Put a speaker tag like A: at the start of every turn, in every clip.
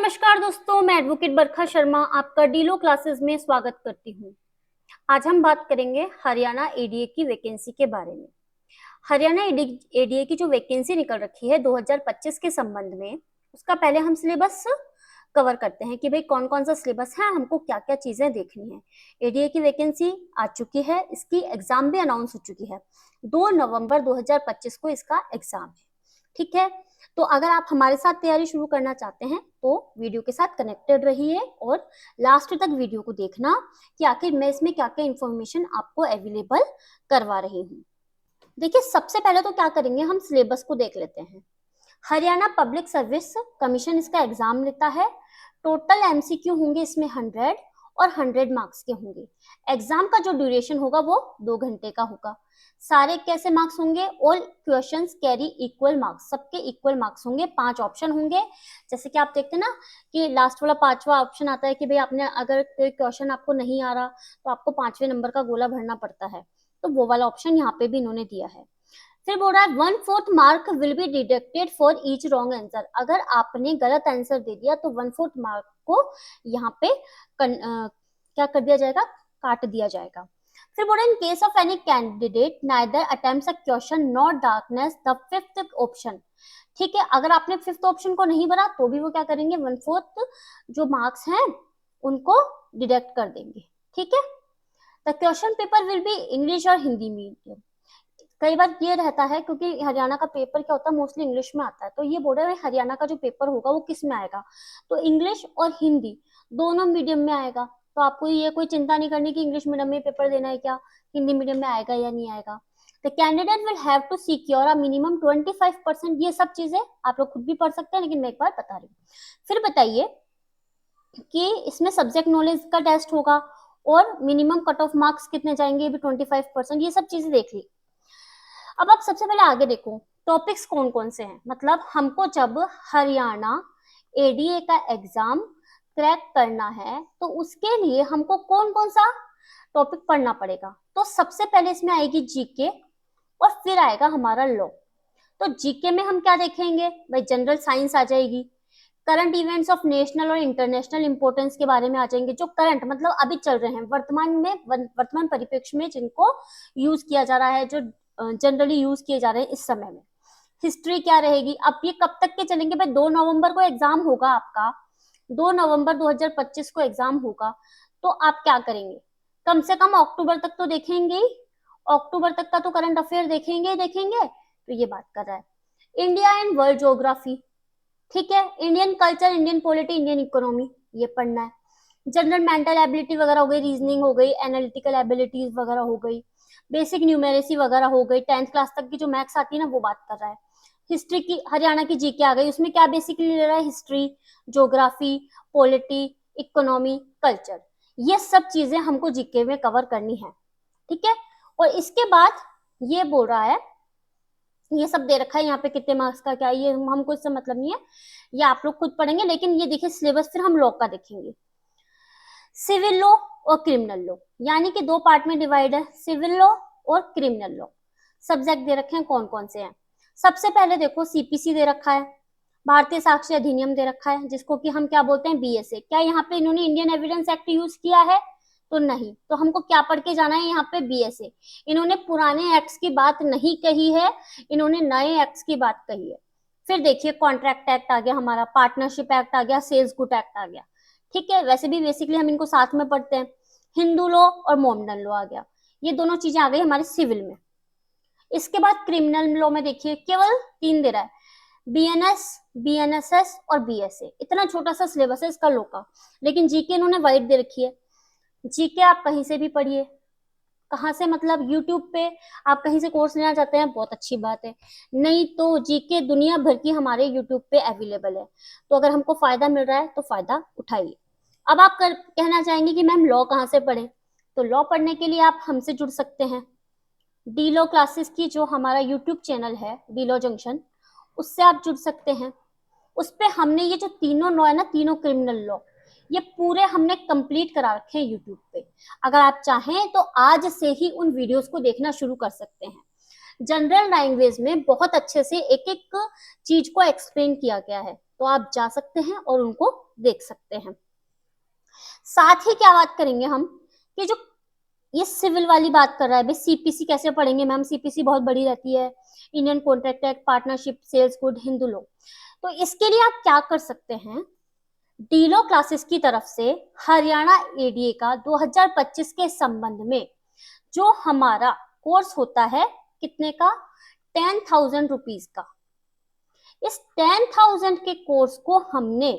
A: नमस्कार दोस्तों, मैं एडवोकेट बरखा शर्मा आपका डीलो क्लासेस में स्वागत करती हूँ। आज हम बात करेंगे हरियाणा एडीए की वैकेंसी के बारे में। हरियाणा एडीए की जो वैकेंसी निकल रखी है 2025 के संबंध में, उसका पहले हम सिलेबस कवर करते हैं कि भाई कौन कौन सा सिलेबस है, हमको क्या क्या चीजें देखनी है। एडीए की वैकेंसी आ चुकी है, इसकी एग्जाम भी अनाउंस हो चुकी है। 2 नवंबर 2025 को इसका एग्जाम है। ठीक है, तो अगर आप हमारे साथ तैयारी शुरू करना चाहते हैं तो वीडियो के साथ कनेक्टेड रहिए और लास्ट तक वीडियो को देखना कि आखिर मैं इसमें क्या क्या इंफॉर्मेशन आपको अवेलेबल करवा रही हूँ। देखिए, सबसे पहले तो क्या करेंगे, हम सिलेबस को देख लेते हैं। हरियाणा पब्लिक सर्विस कमीशन इसका एग्जाम लेता है। टोटल एमसीक्यू होंगे इसमें 100 और 100 मार्क्स के होंगे। एग्जाम का जो ड्यूरेशन होगा वो 2 घंटे का होगा। सारे कैसे मार्क्स होंगे, all questions carry equal marks, सबके इक्वल मार्क्स होंगे। 5 ऑप्शन होंगे, जैसे कि आप देखते हैं ना कि लास्ट वाला 5वां ऑप्शन आता है कि भाई आपने अगर कोई क्वेश्चन आपको नहीं आ रहा तो आपको 5वें नंबर का गोला भरना पड़ता है, तो वो वाला ऑप्शन यहाँ पे भी इन्होंने दिया है। फिर बोल रहा है 1/4 mark will be deducted for each wrong answer. अगर आपने गलत आंसर दे दिया तो 1/4 मार्क को यहाँ पे क्या कर दिया जाएगा, काट दिया जाएगा। फिर बोल रहा है in case of any candidate neither attempts a question not darkness the 5th option. ठीक है, अगर आपने 5th ऑप्शन को नहीं भरा तो भी वो क्या करेंगे, 1/4 जो मार्क्स हैं उनको डिडक्ट कर देंगे। ठीक है, the question paper will be English और हिंदी मीडियम। कई बार ये रहता है क्योंकि हरियाणा का पेपर क्या होता है, मोस्टली इंग्लिश में आता है, तो ये बोल रहे हैं हरियाणा का जो पेपर होगा वो किस में आएगा, तो इंग्लिश और हिंदी दोनों मीडियम में आएगा। तो आपको ये कोई चिंता नहीं करनी कि इंग्लिश मीडियम में पेपर देना है क्या, हिंदी मीडियम में आएगा या नहीं आएगा। The candidate will have to secure a minimum 25%। ये सब चीजें आप लोग खुद भी पढ़ सकते हैं, लेकिन मैं एक बार बता रही हूँ। फिर बताइए कि इसमें सब्जेक्ट नॉलेज का टेस्ट होगा और मिनिमम कट ऑफ मार्क्स कितने जाएंगे, ये भी 25%। ये सब चीजें देख ली। अब आप सबसे पहले आगे देखो टॉपिक्स कौन कौन से हैं। मतलब हमको जब हरियाणा एडीए का एग्जाम क्रैक करना है तो उसके लिए हमको कौन कौन सा टॉपिक पढ़ना पड़ेगा। तो सबसे पहले इसमें आएगी जीके और फिर आएगा हमारा लॉ। तो जीके में हम क्या देखेंगे भाई, जनरल साइंस आ जाएगी, करंट इवेंट्स ऑफ नेशनल और इंटरनेशनल इंपोर्टेंस के बारे में आ जाएंगे, जो करंट मतलब अभी चल रहे हैं, वर्तमान में, वर्तमान परिप्रेक्ष्य में जिनको यूज किया जा रहा है, जो जनरली यूज किए जा रहे हैं इस समय में। हिस्ट्री क्या रहेगी, अब ये कब तक के चलेंगे भाई, 2 नवंबर को एग्जाम होगा आपका, 2 नवंबर 2025 को एग्जाम होगा। तो आप क्या करेंगे, कम से कम अक्टूबर तक तो देखेंगे ही, अक्टूबर तक का तो करंट अफेयर देखेंगे ही देखेंगे। तो ये बात कर रहा है इंडिया एंड वर्ल्ड ज्योग्राफी। ठीक है, Indian culture, Indian polity, Indian economy, ये पढ़ना है। जनरल मेंटल एबिलिटी वगैरह हो गई, रीजनिंग हो गई, एनालिटिकल एबिलिटीज वगैरह हो गई, बेसिक न्यूमेरेसी वगैरह हो गई, 10th क्लास तक की जो मैथ्स आती है ना वो बात कर रहा है। हिस्ट्री की हरियाणा की जीके आ गई, उसमें क्या बेसिकली ले रहा है, history, geography, polity, economy, culture, ये सब चीजें हमको जीके में कवर करनी है। ठीक है, और इसके बाद ये बोल रहा है, ये सब दे रखा है यहाँ पे कितने मार्क्स का क्या, ये हमको इससे मतलब नहीं है, ये आप लोग खुद पढ़ेंगे। लेकिन ये देखिए सिलेबस, फिर हम लॉ का देखेंगे, सिविल लॉ और क्रिमिनल लॉ, यानी कि 2 पार्ट में डिवाइड है, सिविल लॉ और क्रिमिनल लॉ। सब्जेक्ट दे रखे हैं कौन कौन से हैं। सबसे पहले देखो सीपीसी दे रखा है, भारतीय साक्ष्य अधिनियम दे रखा है, जिसको कि हम क्या बोलते हैं, बीएसए। क्या यहाँ पे इन्होंने इंडियन एविडेंस एक्ट यूज किया है, तो नहीं, तो हमको क्या पढ़ के जाना है यहाँ पे, बीएसए। इन्होंने पुराने एक्ट्स की बात नहीं कही है, इन्होंने नए एक्ट्स की बात कही है। फिर देखिए कॉन्ट्रैक्ट एक्ट आ गया हमारा, पार्टनरशिप एक्ट आ गया, सेल्स गुड एक्ट आ गया। ठीक है, वैसे भी बेसिकली हम इनको साथ में पढ़ते हैं। हिंदू लॉ और मोमडन लॉ आ गया, ये दोनों चीजें आ गई हमारे सिविल में। इसके बाद क्रिमिनल लॉ में देखिए केवल 3 दे रहा है, बीएनएस, बीएनएसएस और बीएसए। इतना छोटा सा सिलेबस है इसका लॉ का, लेकिन जीके इन्होंने वाइड दे रखी है। जीके आप कहीं से भी पढ़िए, कहाँ से मतलब यूट्यूब पे आप कहीं से कोर्स लेना चाहते हैं, बहुत अच्छी बात है, नहीं तो जीके दुनिया भर की हमारे यूट्यूब पे अवेलेबल है। तो अगर हमको फायदा मिल रहा है तो फायदा उठाइए। अब आप कहना चाहेंगे कि मैम लॉ कहाँ से पढ़ें, तो लॉ पढ़ने के लिए आप हमसे जुड़ सकते हैं। डी लॉ क्लासेस की जो हमारा यूट्यूब चैनल है डी लॉ जंक्शन, उससे आप जुड़ सकते हैं। उस पे हमने ये जो तीनों लॉ है ना, तीनों क्रिमिनल लॉ, ये पूरे हमने कंप्लीट करा रखे हैं यूट्यूब पे। अगर आप चाहें तो आज से ही उन वीडियोस को देखना शुरू कर सकते हैं। जनरल लैंग्वेज में बहुत अच्छे से एक एक चीज को एक्सप्लेन किया गया है, तो आप जा सकते हैं और उनको देख सकते हैं। साथ ही क्या बात करेंगे हम कि जो ये सिविल वाली बात कर रहा है, भाई सीपीसी कैसे पढ़ेंगे मैम, सीपीसी बहुत बड़ी रहती है, Indian contract act, partnership, sales good, Hindu law. तो इसके लिए आप क्या कर सकते हैं, डीलो क्लासेस की तरफ से हरियाणा एडीए का 2025 के संबंध में जो हमारा कोर्स होता है, कितने का, 10,000 रुपीज का। इस 10,000 के कोर्स को हमने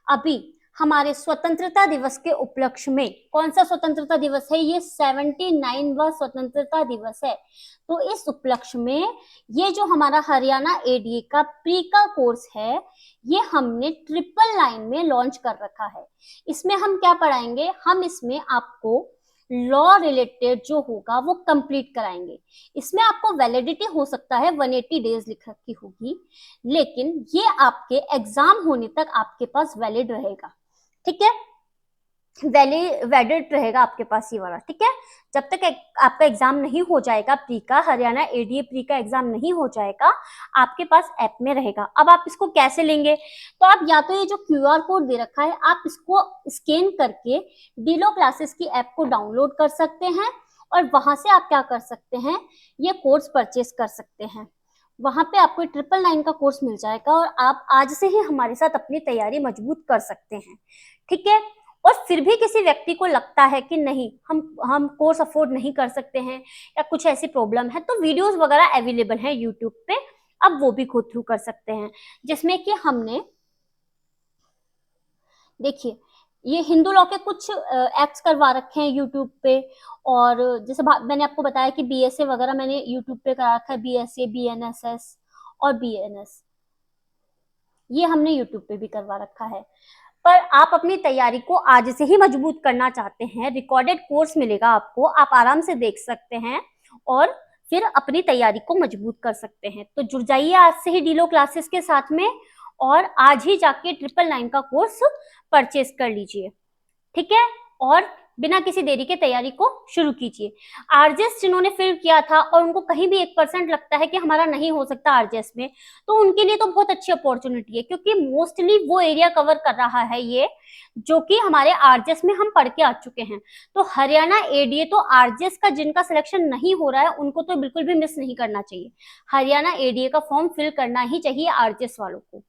A: अभी हमारे स्वतंत्रता दिवस के उपलक्ष्य में, कौन सा स्वतंत्रता दिवस है, ये 79वां स्वतंत्रता दिवस है, तो इस उपलक्ष्य में ये जो हमारा हरियाणा एडीए का प्री का कोर्स है, ये हमने ट्रिपल लाइन में लॉन्च कर रखा है। इसमें हम क्या पढ़ाएंगे, हम इसमें आपको लॉ रिलेटेड जो होगा वो कंप्लीट कराएंगे। इसमें आपको वैलिडिटी हो सकता है 180 डेज लिख रखी होगी, लेकिन ये आपके एग्जाम होने तक आपके पास वैलिड रहेगा, ठीक है, वैलिड रहेगा आपके पास ये वाला, ठीक है। जब तक आपका एग्जाम नहीं हो जाएगा प्री का, हरियाणा एडीए प्री का एग्जाम नहीं हो जाएगा, आपके पास ऐप में रहेगा। अब आप इसको कैसे लेंगे, तो आप या तो ये जो क्यूआर कोड दे रखा है, आप इसको स्कैन करके डीलो क्लासेस की ऐप को डाउनलोड कर सकते हैं और वहां से आप क्या कर सकते हैं, ये कोर्स परचेस कर सकते हैं। वहां पे आपको 999 का कोर्स मिल जाएगा और आप आज से ही हमारे साथ अपनी तैयारी मजबूत कर सकते हैं, ठीक है। और फिर भी किसी व्यक्ति को लगता है कि नहीं, हम कोर्स अफोर्ड नहीं कर सकते हैं या कुछ ऐसी प्रॉब्लम है, तो वीडियोस वगैरह अवेलेबल हैं यूट्यूब पे, आप वो भी गो थ्रू कर सकते हैं, जिसमें कि हमने, देखिए, ये हिंदू लॉ के कुछ एक्ट्स करवा रखे हैं यूट्यूब पे, और जैसे मैंने आपको बताया कि बीएसए वगैरह मैंने यूट्यूब पे करा रखा है, बीएसए, बीएनएसएस और बीएनएस, ये हमने यूट्यूब पे भी करवा रखा है। पर आप अपनी तैयारी को आज से ही मजबूत करना चाहते हैं, रिकॉर्डेड कोर्स मिलेगा आपको, आप आराम से देख सकते हैं और फिर अपनी तैयारी को मजबूत कर सकते हैं। तो जुड़ जाइए आज से ही डीलो क्लासेस के साथ में और आज ही जाके 999 का कोर्स परचेस कर लीजिए, ठीक है, और बिना किसी देरी के तैयारी को शुरू कीजिए। आरजेएस जिन्होंने फिल किया था और उनको कहीं भी 1% लगता है कि हमारा नहीं हो सकता आरजेएस में, तो उनके लिए तो बहुत अच्छी अपॉर्चुनिटी है, क्योंकि मोस्टली वो एरिया कवर कर रहा है ये, जो कि हमारे आरजेएस में हम पढ़ के आ चुके हैं। तो हरियाणा एडीए तो आरजेएस का जिनका सिलेक्शन नहीं हो रहा है उनको तो बिल्कुल भी मिस नहीं करना चाहिए, हरियाणा एडीए का फॉर्म फिल करना ही चाहिए आरजेएस वालों को,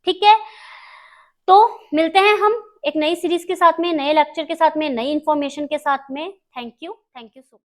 A: ठीक है। तो मिलते हैं हम एक नई सीरीज के साथ में, नए लेक्चर के साथ में, नई इंफॉर्मेशन के साथ में। Thank you so much.